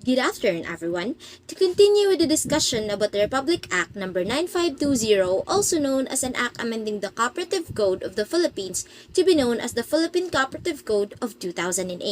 Good afternoon, everyone. To continue with the discussion about the Republic Act number 9520, also known as an act amending the Cooperative Code of the Philippines to be known as the Philippine Cooperative Code of 2008.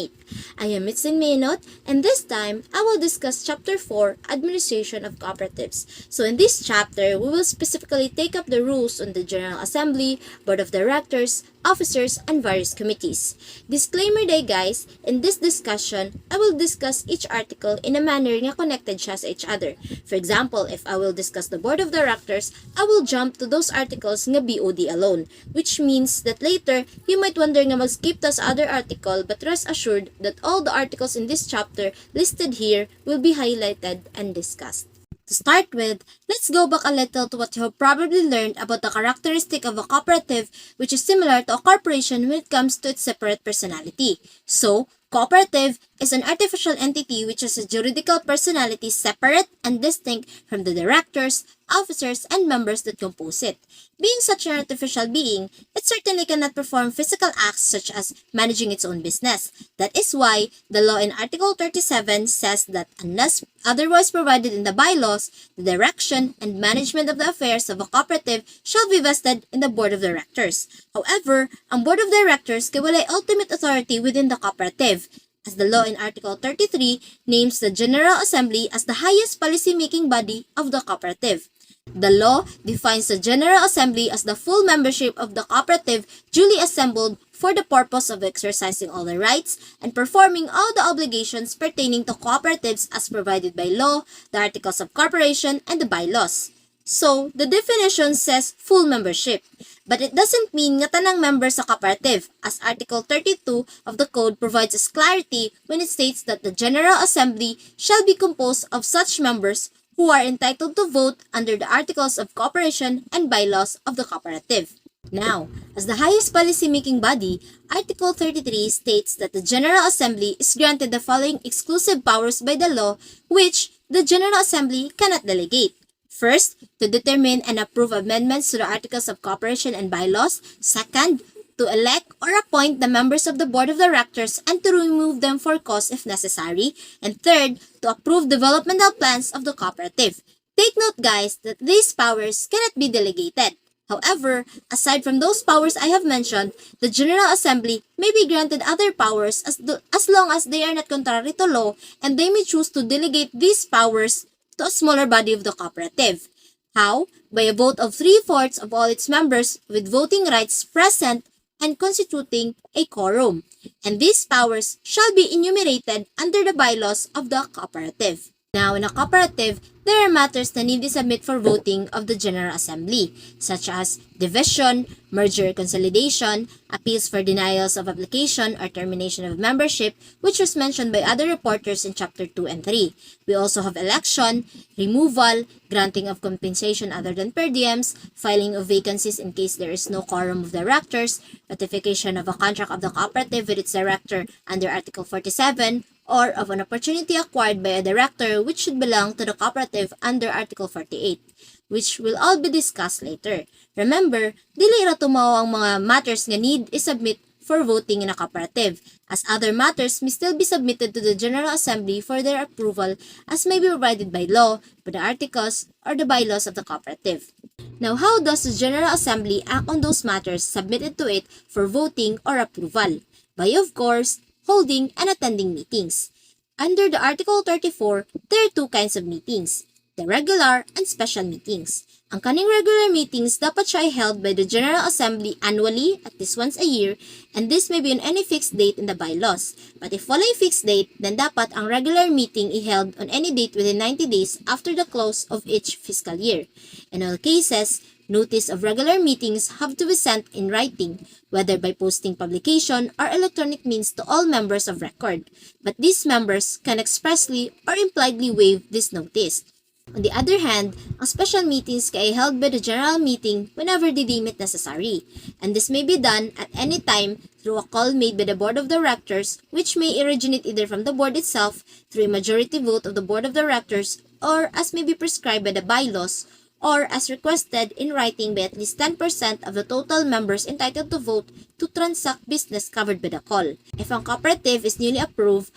I am Mitsin Maynot, and this time I will discuss Chapter 4, Administration of Cooperatives. So in this chapter, we will specifically take up the rules on the General Assembly, Board of Directors, officers, and various committees. Disclaimer day guys, in this discussion, I will discuss each article in a manner nga connected siya sa each other. For example, if I will discuss the Board of Directors, I will jump to those articles nga BOD alone, which means that later, you might wonder nga mag-skip to sa other article, but rest assured that all the articles in this chapter listed here will be highlighted and discussed. To start with, let's go back a little to what you have probably learned about the characteristic of a cooperative, which is similar to a corporation when it comes to its separate personality. So, cooperative is an artificial entity which has a juridical personality separate and distinct from the directors, officers, and members that compose it. Being such an artificial being, it certainly cannot perform physical acts such as managing its own business. That is why the law in Article 37 says that unless otherwise provided in the bylaws, the direction and management of the affairs of a cooperative shall be vested in the Board of Directors. However, ang Board of Directors kay ultimate authority within the cooperative, as the law in Article 33 names the General Assembly as the highest policy-making body of the cooperative. The law defines the General Assembly as the full membership of the cooperative duly assembled for the purpose of exercising all the rights and performing all the obligations pertaining to cooperatives as provided by law, the Articles of Corporation, and the bylaws. So, the definition says full membership. But it doesn't mean nga tanang member sa cooperative, as Article 32 of the Code provides us clarity when it states that the General Assembly shall be composed of such members who are entitled to vote under the Articles of Cooperation and bylaws of the cooperative. Now, as the highest policy-making body, Article 33 states that the General Assembly is granted the following exclusive powers by the law, which the General Assembly cannot delegate. First, to determine and approve amendments to the Articles of Cooperation and bylaws. Second, to elect or appoint the members of the Board of Directors and to remove them for cause if necessary. And third, to approve developmental plans of the cooperative. Take note guys that these powers cannot be delegated. However, aside from those powers I have mentioned, the General Assembly may be granted other powers as long as they are not contrary to law, and they may choose to delegate these powers to a smaller body of the cooperative. How? By a vote of 3/4 of all its members with voting rights present and constituting a quorum. And these powers shall be enumerated under the bylaws of the cooperative. Now, in a cooperative, there are matters that need to submit for voting of the General Assembly, such as division, merger consolidation, appeals for denials of application or termination of membership, which was mentioned by other reporters in Chapter 2 and 3. We also have election, removal, granting of compensation other than per diems, filing of vacancies in case there is no quorum of directors, ratification of a contract of the cooperative with its director under Article 47, or of an opportunity acquired by a director which should belong to the cooperative under Article 48, which will all be discussed later. Remember, dili ra tumaw ang mga matters nga need is-submit for voting in a cooperative, as other matters may still be submitted to the General Assembly for their approval as may be provided by law, by the articles, or the bylaws of the cooperative. Now, how does the General Assembly act on those matters submitted to it for voting or approval? By, of course, holding and attending meetings. Under the Article 34, there are two kinds of meetings, the regular and special meetings. Ang kaning regular meetings dapat siya ay held by the General Assembly annually, at least once a year, and this may be on any fixed date in the bylaws. But if wala fixed date, then dapat ang regular meeting i-held on any date within 90 days after the close of each fiscal year. In all cases, notice of regular meetings have to be sent in writing, whether by posting publication or electronic means to all members of record. But these members can expressly or impliedly waive this notice. On the other hand, ang special meetings kay held by the general meeting whenever they deem it necessary, and this may be done at any time through a call made by the Board of Directors, which may originate either from the board itself through a majority vote of the Board of Directors, or as may be prescribed by the bylaws, or as requested in writing by at least 10% of the total members entitled to vote to transact business covered by the call. If ang cooperative is newly approved,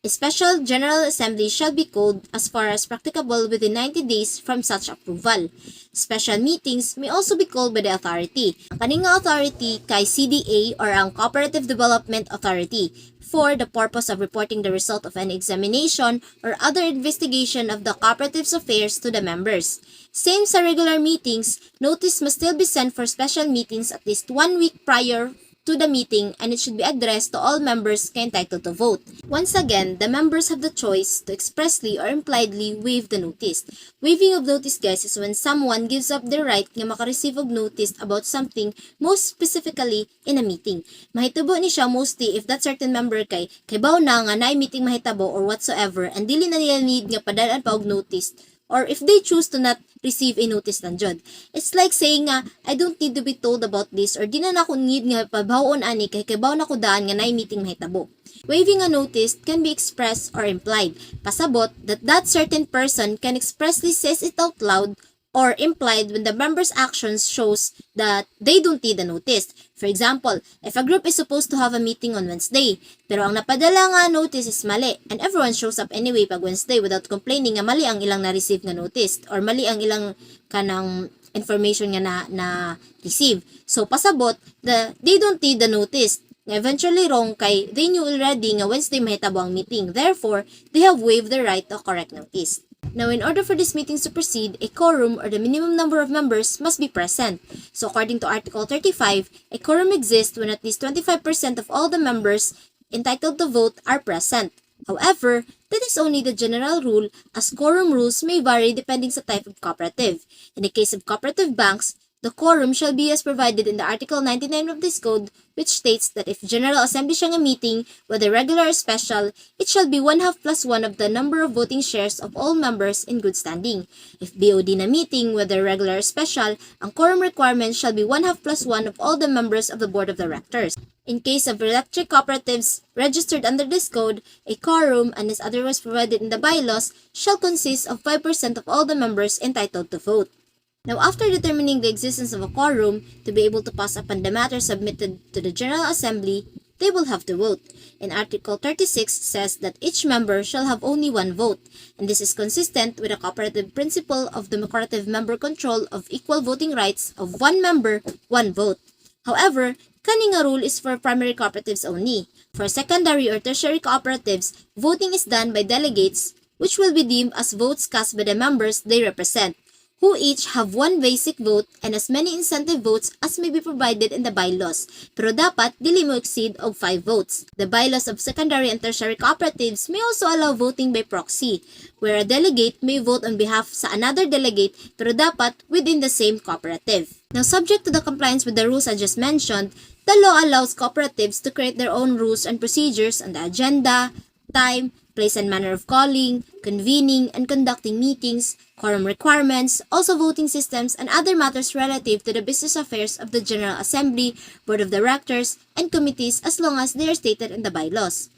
A special General Assembly shall be called as far as practicable within 90 days from such approval. Special meetings may also be called by the authority. Ang kaning authority kay CDA or ang Cooperative Development Authority for the purpose of reporting the result of an examination or other investigation of the cooperative's affairs to the members. Same sa regular meetings, notice must still be sent for special meetings at least 1 week prior to the meeting, and it should be addressed to all members entitled to vote. Once again, the members have the choice to expressly or impliedly waive the notice. Waiving of notice, guys, is when someone gives up their right nga makareceive of notice about something, most specifically in a meeting. Mahitabo ni siya mostly if that certain member kay baw na nga naay meeting mahitabo or whatsoever, and dili na nila need nga padalaan pa og notice, or if they choose to not receive a notice lang jud. It's like saying nga, I don't need to be told about this, or di na ako need nga pabawon ani kay baw na ko daan nga naay meeting mahitabo. Waiving a notice can be expressed or implied. Pasabot that that certain person can expressly says it out loud or implied when the members' actions shows that they don't need a notice. For example, if a group is supposed to have a meeting on Wednesday, pero ang napadala nga notice is mali, and everyone shows up anyway pag Wednesday without complaining nga mali ang ilang na-receive nga notice, or mali ang ilang kanang information nga na receive. So, pasabot, they don't need the notice. Eventually wrong kay they knew already nga Wednesday mahitabo ang meeting. Therefore, they have waived the right to correct notice. Now, in order for these meetings to proceed, a quorum or the minimum number of members must be present. So, according to Article 35, a quorum exists when at least 25% of all the members entitled to vote are present. However, that is only the general rule, as quorum rules may vary depending sa type of cooperative. In the case of cooperative banks, the quorum shall be as provided in the Article 99 of this code, which states that if General Assembly siya nga meeting, whether regular or special, it shall be 1/2 + 1 of the number of voting shares of all members in good standing. If BOD na meeting, whether regular or special, ang quorum requirement shall be 1/2 + 1 of all the members of the Board of Directors. In case of electric cooperatives registered under this code, a quorum, unless otherwise provided in the bylaws, shall consist of 5% of all the members entitled to vote. Now, after determining the existence of a quorum to be able to pass upon the matter submitted to the General Assembly, they will have to vote. And Article 36 says that each member shall have only one vote, and this is consistent with the cooperative principle of democratic member control of equal voting rights of one member, one vote. However, kaning nga rule is for primary cooperatives only. For secondary or tertiary cooperatives, voting is done by delegates, which will be deemed as votes cast by the members they represent, who each have one basic vote and as many incentive votes as may be provided in the bylaws, pero dapat dili mo exceed of 5 votes. The bylaws of secondary and tertiary cooperatives may also allow voting by proxy, where a delegate may vote on behalf sa another delegate pero dapat within the same cooperative. Now, subject to the compliance with the rules I just mentioned, the law allows cooperatives to create their own rules and procedures on the agenda, time, place and manner of calling, convening, and conducting meetings, quorum requirements, also voting systems, and other matters relative to the business affairs of the General Assembly, Board of Directors, and committees as long as they are stated in the bylaws.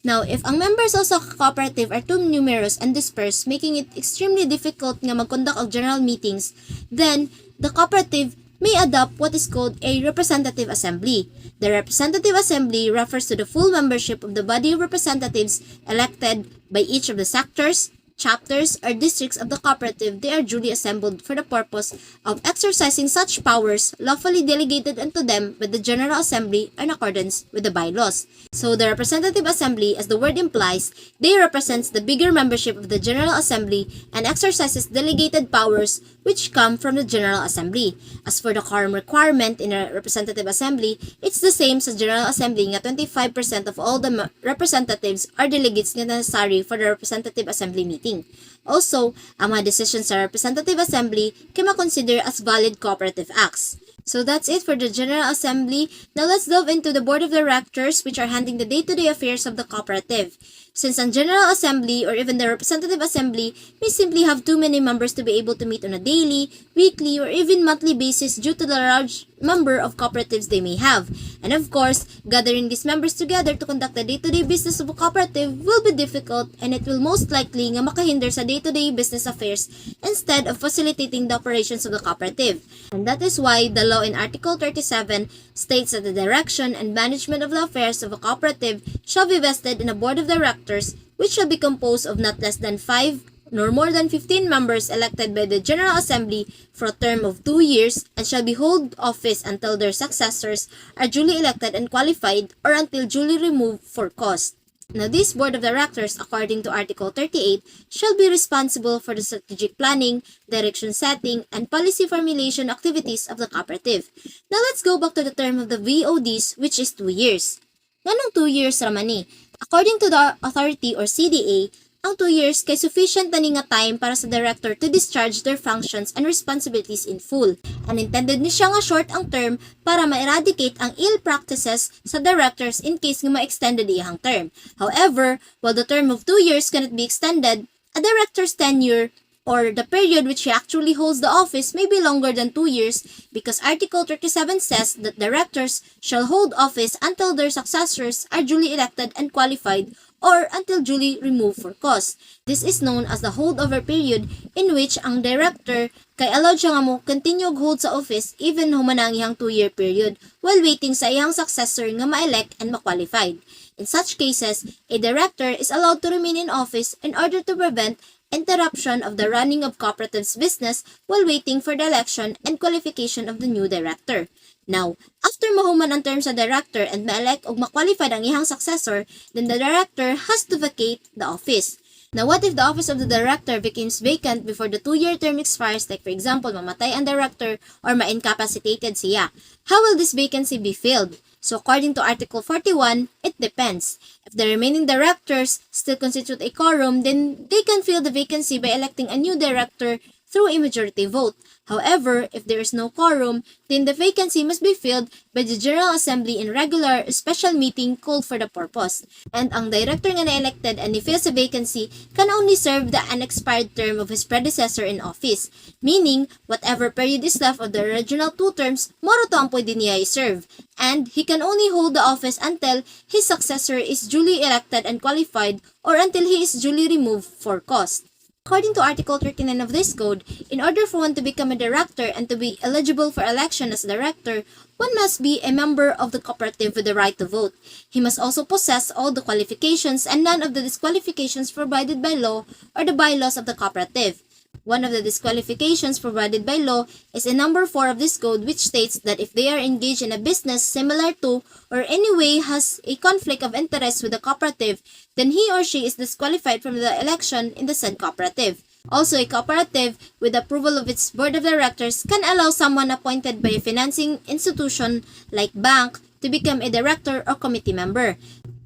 Now, if ang members of a cooperative are too numerous and dispersed, making it extremely difficult nga mag-conduct of general meetings, then the cooperative may adopt what is called a representative assembly. The representative assembly refers to the full membership of the body of representatives elected by each of the sectors, chapters, or districts of the cooperative. They are duly assembled for the purpose of exercising such powers lawfully delegated unto them by the General Assembly in accordance with the bylaws. So the representative assembly, as the word implies, they represents the bigger membership of the General Assembly and exercises delegated powers which come from the General Assembly. As for the quorum requirement in a representative assembly, it's the same sa General Assembly nga 25% of all the representatives are delegates nga necessary for the representative assembly meeting. Also, ang mga decisions sa representative assembly can ma-consider as valid cooperative acts. So that's it for the General Assembly. Now let's delve into the Board of Directors, which are handling the day-to-day affairs of the cooperative. Since ang General Assembly or even the Representative Assembly may simply have too many members to be able to meet on a daily, weekly, or even monthly basis due to the large number of cooperatives they may have. And of course, gathering these members together to conduct the day-to-day business of a cooperative will be difficult, and it will most likely nga makahinder sa day-to-day business affairs instead of facilitating the operations of the cooperative. And that is why the law in Article 37 states that the direction and management of the affairs of a cooperative shall be vested in a board of directors, which shall be composed of not less than 5 nor more than 15 members elected by the General Assembly for a term of 2 years and shall be hold office until their successors are duly elected and qualified or until duly removed for cause. Now, this Board of Directors, according to Article 38, shall be responsible for the strategic planning, direction setting, and policy formulation activities of the cooperative. Now, let's go back to the term of the VODs, which is 2 years. Ganong 2 years raman ni? According to the authority or CDA, ang 2 years kay sufficient na ni nga time para sa director to discharge their functions and responsibilities in full. And intended ni siya nga short ang term para ma-eradicate ang ill practices sa directors in case nga ma-extended iyang term. However, while the term of 2 years cannot be extended, a director's tenure or the period which he actually holds the office may be longer than 2 years because Article 37 says that directors shall hold office until their successors are duly elected and qualified or until duly removed for cause. This is known as the holdover period in which ang director kay allowed siya nga mo continue hold sa office even human ang iyang 2-year period while waiting sa iyang successor nga ma-elect and ma-qualified. In such cases, a director is allowed to remain in office in order to prevent interruption of the running of cooperatives business while waiting for the election and qualification of the new director. Now, after mahuman ang term sa director and ma-elect o ma-qualified ang iyang successor, then the director has to vacate the office. Now, what if the office of the director becomes vacant before the 2-year term expires, like for example, mamatay ang director or ma-incapacitated siya? How will this vacancy be filled? So, according to Article 41, it depends. If the remaining directors still constitute a quorum, then they can fill the vacancy by electing a new director through a majority vote. However, if there is no quorum, then the vacancy must be filled by the General Assembly in regular special meeting called for the purpose. And ang director nga na-elected and he fills a vacancy can only serve the unexpired term of his predecessor in office, meaning whatever period is left of the original 2 terms, moro to ang pwede niya i-serve. And he can only hold the office until his successor is duly elected and qualified or until he is duly removed for cause. According to Article 39 of this code, in order for one to become a director and to be eligible for election as director, one must be a member of the cooperative with the right to vote. He must also possess all the qualifications and none of the disqualifications provided by law or the bylaws of the cooperative. One of the disqualifications provided by law is in number 4 of this code, which states that if they are engaged in a business similar to or any way has a conflict of interest with the cooperative, then he or she is disqualified from the election in the said cooperative. Also, a cooperative, with approval of its board of directors, can allow someone appointed by a financing institution like bank to become a director or committee member.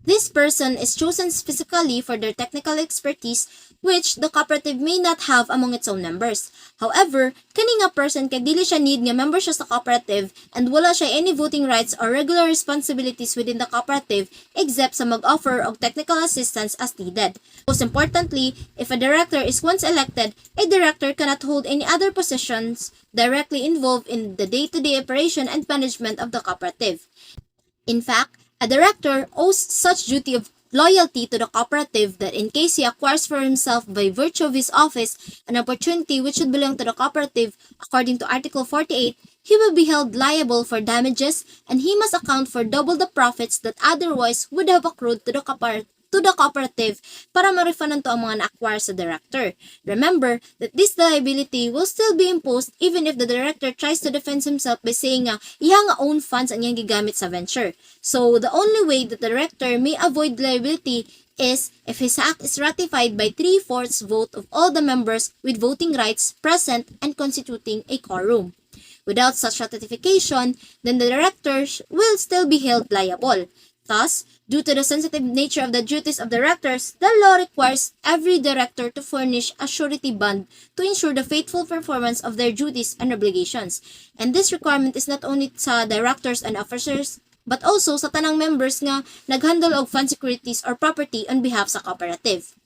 This person is chosen specifically for their technical expertise which the cooperative may not have among its own members. However, kani nga person kay dili siya need nga member siya sa cooperative and wala siya any voting rights or regular responsibilities within the cooperative except sa mag-offer og technical assistance as needed. Most importantly, if a director is once elected, a director cannot hold any other positions directly involved in the day-to-day operation and management of the cooperative. In fact, a director owes such duty of loyalty to the cooperative that in case he acquires for himself by virtue of his office an opportunity which should belong to the cooperative according to Article 48, he will be held liable for damages and he must account for double the profits that otherwise would have accrued to the cooperative para ma-refund to ang mga na-acquire sa director. Remember that this liability will still be imposed even if the director tries to defend himself by saying nga iya nga own funds ang iyang gigamit sa venture. So, the only way that the director may avoid liability is if his act is ratified by 3/4 vote of all the members with voting rights present and constituting a quorum. Without such ratification, then the director will still be held liable. Thus, due to the sensitive nature of the duties of directors, the law requires every director to furnish a surety bond to ensure the faithful performance of their duties and obligations. And this requirement is not only sa directors and officers, but also sa tanang members nga naghandle og fund securities or property on behalf sa cooperative.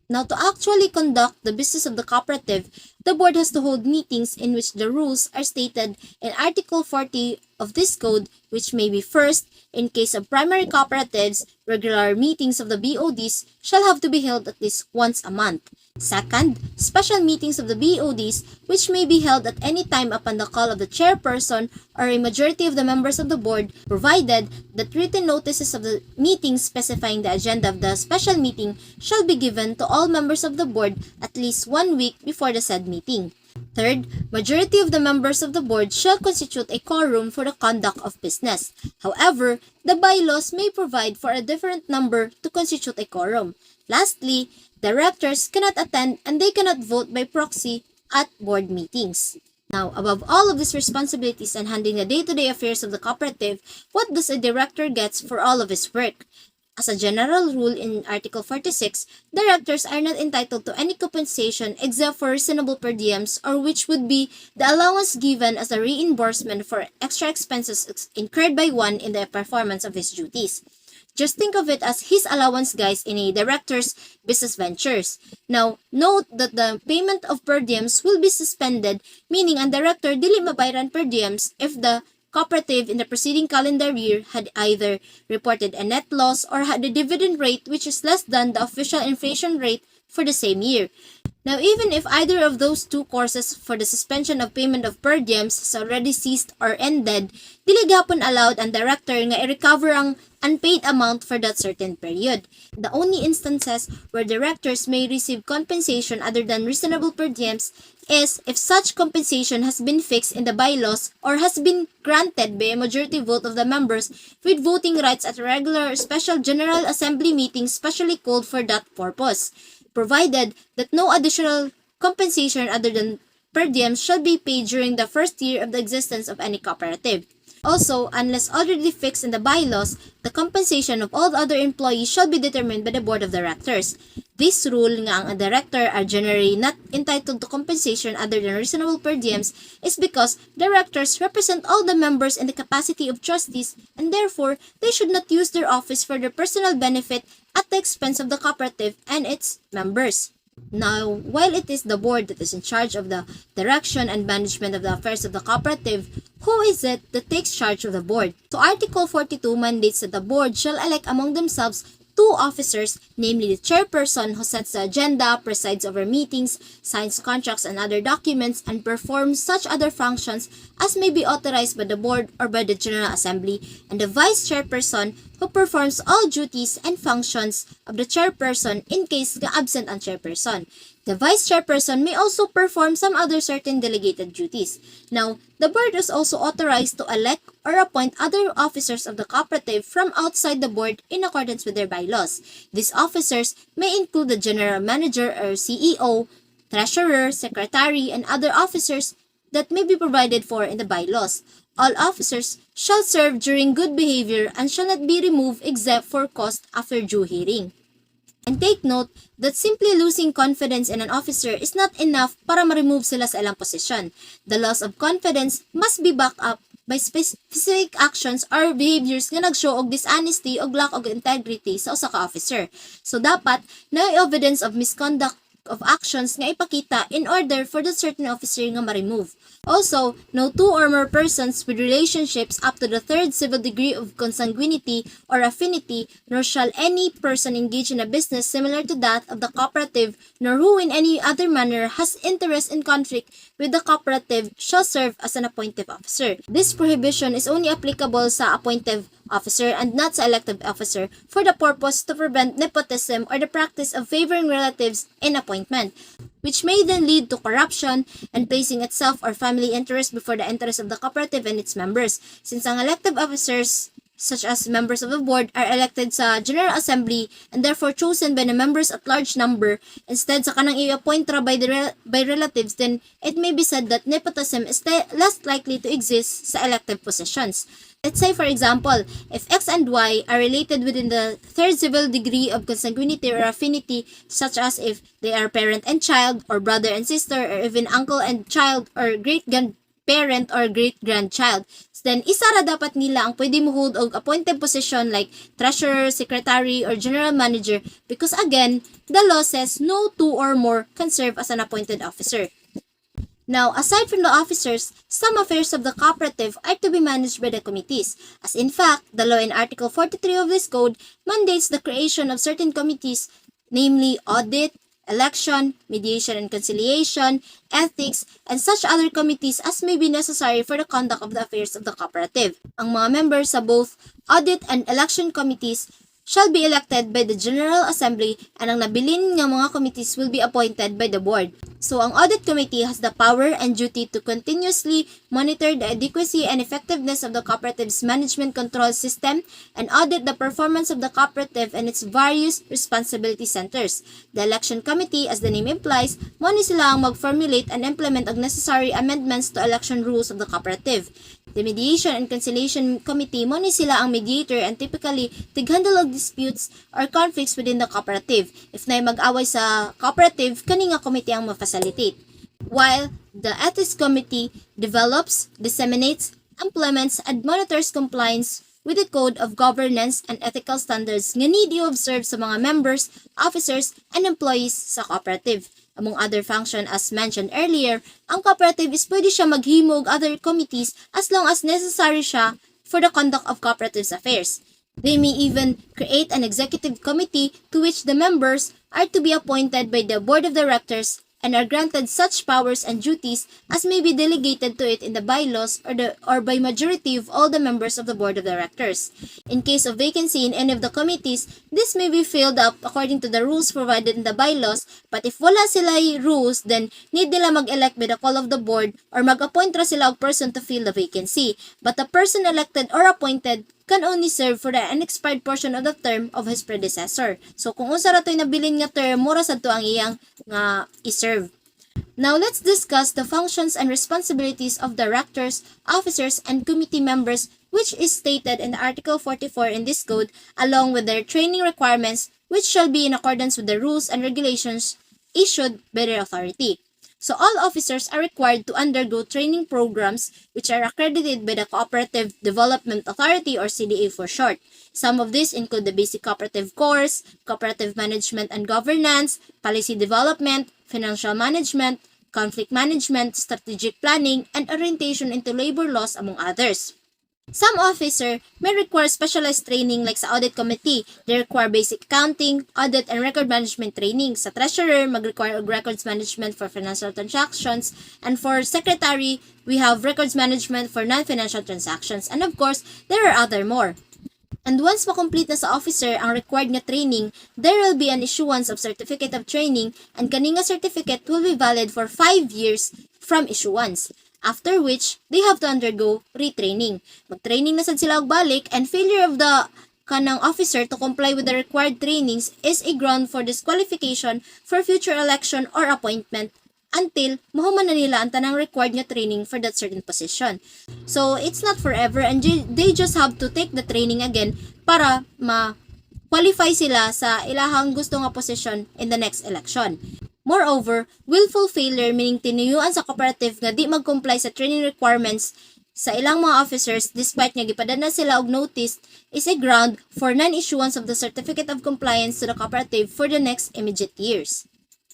Now, to actually conduct the business of the cooperative, the board has to hold meetings in which the rules are stated in Article 40 of this code, which may be first, in case of primary cooperatives, regular meetings of the BODs shall have to be held at least once a month. Second, special meetings of the BODs which may be held at any time upon the call of the chairperson or a majority of the members of the board, provided that written notices of the meeting specifying the agenda of the special meeting shall be given to all members of the board at least 1 week before the said meeting. Third, majority of the members of the board shall constitute a quorum for the conduct of business. However, the bylaws may provide for a different number to constitute a quorum. Lastly, directors cannot attend and they cannot vote by proxy at board meetings. Now, above all of these responsibilities and handling the day-to-day affairs of the cooperative, what does a director get for all of his work? As a general rule in Article 46, directors are not entitled to any compensation except for reasonable per diems, or which would be the allowance given as a reimbursement for extra expenses incurred by one in the performance of his duties. Just think of it as his allowance, guys, in a director's business ventures. Now, note that the payment of per diems will be suspended, meaning ang director dili mabayaran per diems if the cooperative in the preceding calendar year had either reported a net loss or had a dividend rate which is less than the official inflation rate for the same year. Now, even if either of those two causes for the suspension of payment of per diems has already ceased or ended, dili gapon allowed ang director nga i-recover ang unpaid amount for that certain period. The only instances where directors may receive compensation other than reasonable per diems is if such compensation has been fixed in the bylaws or has been granted by a majority vote of the members with voting rights at a regular or special General Assembly meeting specially called for that purpose, provided that no additional compensation other than per diem shall be paid during the first year of the existence of any cooperative. Also, unless already fixed in the bylaws, the compensation of all other employees shall be determined by the board of directors. This rule nga ang director are generally not entitled to compensation other than reasonable per diems is because directors represent all the members in the capacity of trustees and therefore they should not use their office for their personal benefit at the expense of the cooperative and its members. Now, while it is the board that is in charge of the direction and management of the affairs of the cooperative, who is it that takes charge of the board? So Article 42 mandates that the board shall elect among themselves two officers, namely the chairperson who sets the agenda, presides over meetings, signs contracts and other documents, and performs such other functions as may be authorized by the board or by the General Assembly, and the vice chairperson who performs all duties and functions of the chairperson in case na absent ang chairperson. The vice chairperson may also perform some other certain delegated duties. Now, the board is also authorized to elect or appoint other officers of the cooperative from outside the board in accordance with their bylaws. These officers may include the general manager or CEO, treasurer, secretary, and other officers that may be provided for in the bylaws. All officers shall serve during good behavior and shall not be removed except for cause after due hearing. And take note that simply losing confidence in an officer is not enough para ma-remove sila sa ilang posisyon. The loss of confidence must be backed up by specific actions or behaviors nga nag-show og dishonesty o lack of integrity sa usa ka officer. So dapat na evidence of misconduct of actions nga ipakita in order for the certain officer nga ma-remove. Also, no two or more persons with relationships up to the third civil degree of consanguinity or affinity, nor shall any person engage in a business similar to that of the cooperative, nor who in any other manner has interest in conflict with the cooperative shall serve as an appointive officer. This prohibition is only applicable sa appointive officer and not sa elective officer for the purpose to prevent nepotism or the practice of favoring relatives in appointment, which may then lead to corruption and placing itself or family interest before the interest of the cooperative and its members. Since ang elective officers, such as members of the board, are elected sa General Assembly and therefore chosen by the members at large number, instead sa kanang i-appoint ra by relatives, then it may be said that nepotism is less likely to exist sa elective positions. Let's say, for example, if X and Y are related within the third civil degree of consanguinity or affinity, such as if they are parent and child, or brother and sister, or even uncle and child, or great-grandparent or great-grandchild, then isa ra dapat nila ang pwede mo hold og appointed position like treasurer, secretary, or general manager because again, the law says no two or more can serve as an appointed officer. Now, aside from the officers, some affairs of the cooperative are to be managed by the committees, as in fact, the law in Article 43 of this code mandates the creation of certain committees, namely audit, election, mediation and conciliation, ethics, and such other committees as may be necessary for the conduct of the affairs of the cooperative. Ang mga members sa both audit and election committees shall be elected by the General Assembly, and ang nabilin nga mga committees will be appointed by the board. So, ang Audit Committee has the power and duty to continuously monitor the adequacy and effectiveness of the cooperative's management control system and audit the performance of the cooperative and its various responsibility centers. The Election Committee, as the name implies, muna sila ang mag-formulate and implement ang necessary amendments to election rules of the cooperative. The Mediation and Conciliation Committee, muna sila ang mediator and typically tig-handle of disputes or conflicts within the cooperative. If na mag-away sa cooperative, kani nga committee ang ma-facilitate. While the Ethics Committee develops, disseminates, implements, and monitors compliance with the Code of Governance and Ethical Standards nga need i-observe sa mga members, officers, and employees sa cooperative. Among other function as mentioned earlier, ang cooperative is pwede siya maghimo og other committees as long as necessary siya for the conduct of cooperative's affairs. They may even create an executive committee to which the members are to be appointed by the board of directors and are granted such powers and duties as may be delegated to it in the bylaws or by majority of all the members of the board of directors. In case of vacancy in any of the committees, this may be filled up according to the rules provided in the bylaws, but if wala sila rules, then need nila mag-elect by the call of the board or mag-appoint ra sila og person to fill the vacancy. But the person elected or appointed can only serve for the unexpired portion of the term of his predecessor. So kung unsa ra toy nabilin nga term, mura sad to ang iyang nga i-serve. Now let's discuss the functions and responsibilities of directors, officers, and committee members, which is stated in Article 44 in this code, along with their training requirements, which shall be in accordance with the rules and regulations issued by their authority. So all officers are required to undergo training programs which are accredited by the Cooperative Development Authority or CDA for short. Some of these include the Basic Cooperative Course, Cooperative Management and Governance, Policy Development, Financial Management, Conflict Management, Strategic Planning, and Orientation into Labor Laws, among others. Some officer may require specialized training like sa audit committee. They require basic accounting, audit, and record management training. Sa treasurer, mag-require of records management for financial transactions. And for secretary, we have records management for non-financial transactions. And of course, there are other more. And once ma-complete na sa officer ang required nga training, there will be an issuance of certificate of training, and kani nga certificate will be valid for 5 years from issuance. After which, they have to undergo retraining. Mag-training na sad sila og balik, and failure of the kanang officer to comply with the required trainings is a ground for disqualification for future election or appointment until mahuman na nila ang tanang required nga training for that certain position. So, it's not forever, and they just have to take the training again para ma-qualify sila sa ilahang gusto nga position in the next election. Moreover, willful failure, meaning tinuyuan sa cooperative nga di mag-comply sa training requirements sa ilang mga officers despite nga gipadana sila og notice, is a ground for non-issuance of the certificate of compliance to the cooperative for the next immediate years.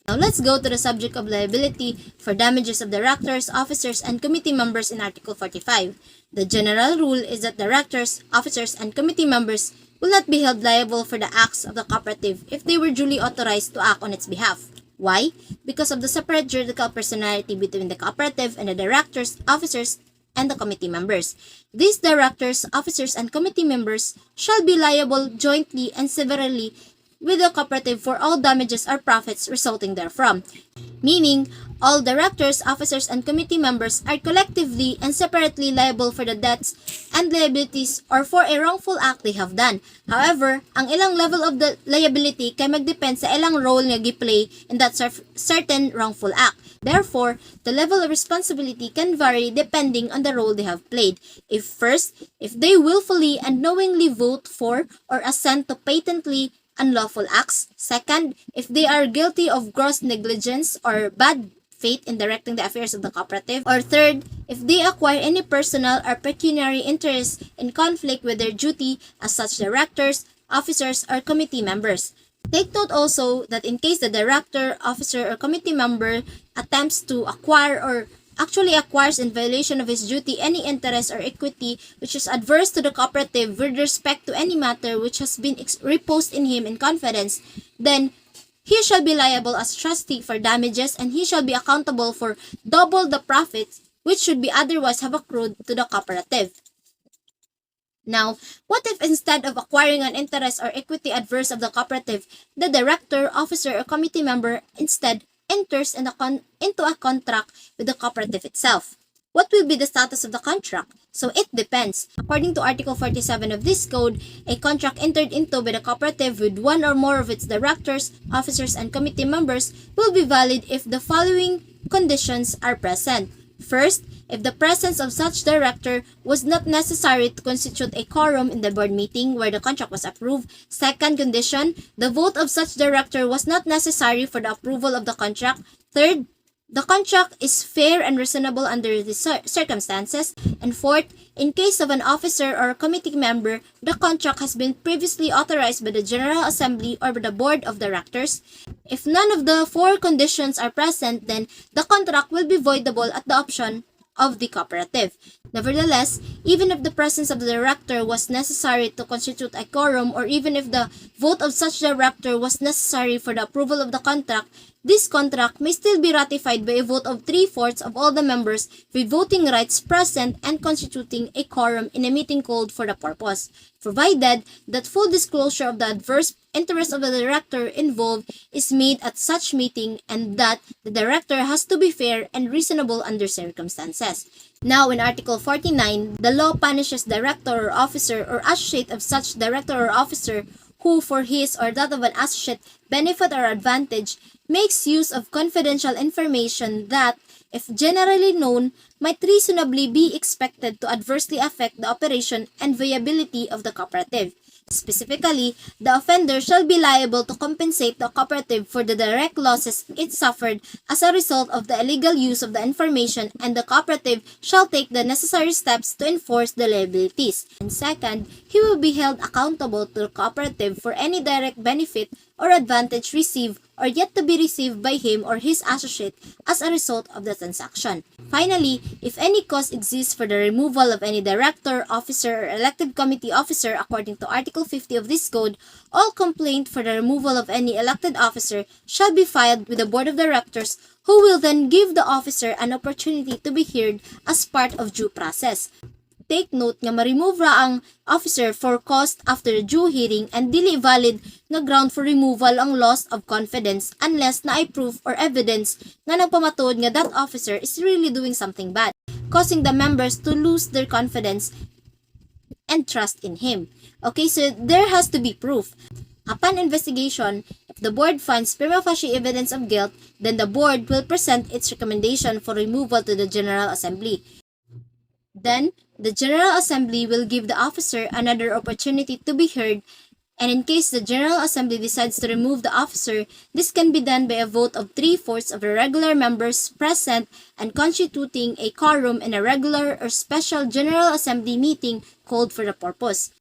Now let's go to the subject of liability for damages of directors, officers, and committee members in Article 45. The general rule is that directors, officers, and committee members will not be held liable for the acts of the cooperative if they were duly authorized to act on its behalf. Why? Because of the separate juridical personality between the cooperative and the directors, officers, and the committee members. These directors, officers, and committee members shall be liable jointly and severally with the cooperative for all damages or profits resulting therefrom. Meaning, all directors, officers, and committee members are collectively and separately liable for the debts and liabilities or for a wrongful act they have done. However, ang ilang level of the liability kay magdepend sa ilang role nga giplay in that certain wrongful act. Therefore, the level of responsibility can vary depending on the role they have played. If they willfully and knowingly vote for or assent to patently unlawful acts. Second, if they are guilty of gross negligence or bad faith in directing the affairs of the cooperative. Or third, if they acquire any personal or pecuniary interest in conflict with their duty as such directors, officers, or committee members. Take note also that in case the director, officer, or committee member attempts to acquire or actually acquires in violation of his duty any interest or equity which is adverse to the cooperative with respect to any matter which has been reposed in him in confidence, then he shall be liable as trustee for damages, and he shall be accountable for double the profits which should be otherwise have accrued to the cooperative. Now, what if instead of acquiring an interest or equity adverse of the cooperative, the director, officer, or committee member instead enters into a contract with the cooperative itself? What will be the status of the contract? So it depends. According to Article 47 of this code, a contract entered into by the cooperative with one or more of its directors, officers, and committee members will be valid if the following conditions are present. First, if the presence of such director was not necessary to constitute a quorum in the board meeting where the contract was approved. Second condition, the vote of such director was not necessary for the approval of the contract. Third, the contract is fair and reasonable under the circumstances. And fourth, in case of an officer or a committee member, the contract has been previously authorized by the General Assembly or by the Board of Directors. If none of the four conditions are present, then the contract will be voidable at the option of the cooperative. Nevertheless, even if the presence of the director was necessary to constitute a quorum, or even if the vote of such director was necessary for the approval of the contract, this contract may still be ratified by a vote of 3/4 of all the members with voting rights present and constituting a quorum in a meeting called for the purpose, provided that full disclosure of the adverse interest of the director involved is made at such meeting and that the director has to be fair and reasonable under circumstances. Now, in Article 49, the law punishes director or officer or associate of such director or officer who, for his or that of an associate benefit or advantage, makes use of confidential information that, if generally known, might reasonably be expected to adversely affect the operation and viability of the cooperative. Specifically, the offender shall be liable to compensate the cooperative for the direct losses it suffered as a result of the illegal use of the information, and the cooperative shall take the necessary steps to enforce the liabilities. And second, he will be held accountable to the cooperative for any direct benefit or advantage received or yet to be received by him or his associate as a result of the transaction. Finally, if any cause exists for the removal of any director, officer, or elected committee officer according to Article 50 of this code, all complaint for the removal of any elected officer shall be filed with the board of directors, who will then give the officer an opportunity to be heard as part of due process. Take note nga ma-remove ra ang officer for cause after due hearing and dili valid nga ground for removal ang loss of confidence unless naay proof or evidence nga nagpamatuod nga that officer is really doing something bad, causing the members to lose their confidence and trust in him. Okay, so there has to be proof. Upon investigation, if the board finds prima facie evidence of guilt, then the board will present its recommendation for removal to the General Assembly. Then, the General Assembly will give the officer another opportunity to be heard, and in case the General Assembly decides to remove the officer, this can be done by a vote of 3/4 of the regular members present and constituting a quorum in a regular or special General Assembly meeting called for the purpose.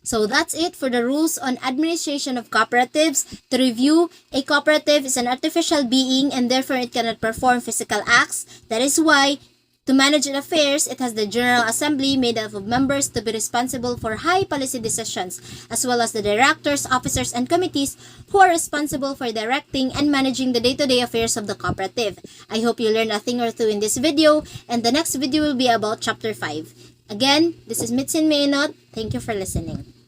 So that's it for the rules on administration of cooperatives. To review, a cooperative is an artificial being and therefore it cannot perform physical acts. That is why, to manage its affairs, it has the General Assembly made up of members to be responsible for high policy decisions, as well as the directors, officers, and committees who are responsible for directing and managing the day-to-day affairs of the cooperative. I hope you learned a thing or two in this video, and the next video will be about Chapter 5. Again, this is Mitsin Maynot. Thank you for listening.